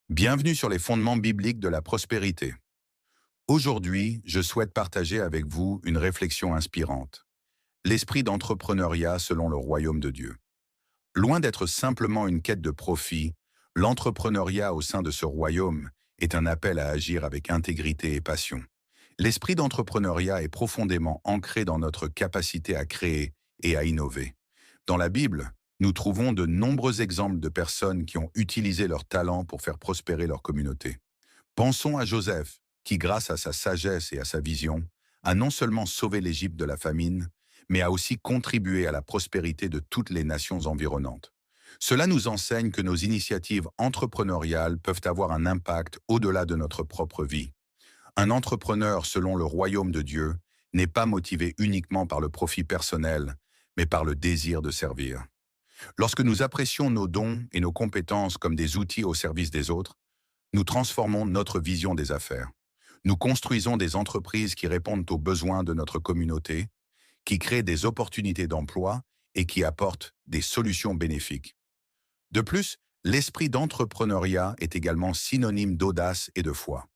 Bienvenue sur les fondements bibliques de la prospérité. Aujourd'hui, je souhaite partager avec vous une réflexion inspirante. L'esprit d'entrepreneuriat selon le royaume de Dieu. Loin d'être simplement une quête de profit, l'entrepreneuriat au sein de ce royaume est un appel à agir avec intégrité et passion. L'esprit d'entrepreneuriat est profondément ancré dans notre capacité à créer et à innover. Dans la Bible, nous trouvons de nombreux exemples de personnes qui ont utilisé leur talent pour faire prospérer leur communauté. Pensons à Joseph, qui grâce à sa sagesse et à sa vision, a non seulement sauvé l'Égypte de la famine, mais a aussi contribué à la prospérité de toutes les nations environnantes. Cela nous enseigne que nos initiatives entrepreneuriales peuvent avoir un impact au-delà de notre propre vie. Un entrepreneur selon le royaume de Dieu n'est pas motivé uniquement par le profit personnel, mais par le désir de servir. Lorsque nous apprécions nos dons et nos compétences comme des outils au service des autres, nous transformons notre vision des affaires. Nous construisons des entreprises qui répondent aux besoins de notre communauté, qui créent des opportunités d'emploi et qui apportent des solutions bénéfiques. De plus, l'esprit d'entrepreneuriat est également synonyme d'audace et de foi.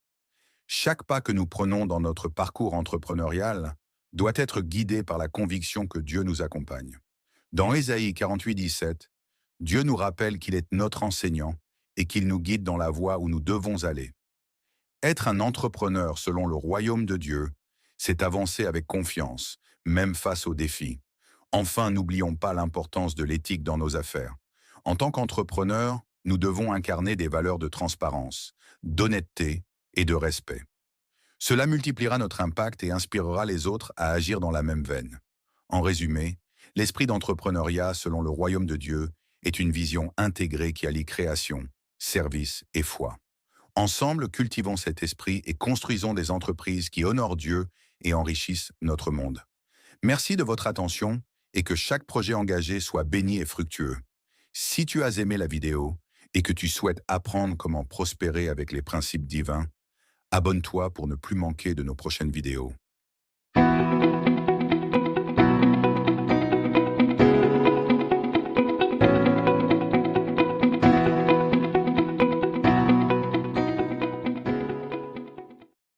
Chaque pas que nous prenons dans notre parcours entrepreneurial doit être guidé par la conviction que Dieu nous accompagne. Dans Ésaïe 48:17, Dieu nous rappelle qu'il est notre enseignant et qu'il nous guide dans la voie où nous devons aller. Être un entrepreneur selon le royaume de Dieu, c'est avancer avec confiance, même face aux défis. Enfin, n'oublions pas l'importance de l'éthique dans nos affaires. En tant qu'entrepreneur, nous devons incarner des valeurs de transparence, d'honnêteté et de respect. Cela multipliera notre impact et inspirera les autres à agir dans la même veine. En résumé, l'esprit d'entrepreneuriat selon le royaume de Dieu est une vision intégrée qui allie création, service et foi. Ensemble, cultivons cet esprit et construisons des entreprises qui honorent Dieu et enrichissent notre monde. Merci de votre attention et que chaque projet engagé soit béni et fructueux. Si tu as aimé la vidéo et que tu souhaites apprendre comment prospérer avec les principes divins, abonne-toi pour ne plus manquer de nos prochaines vidéos.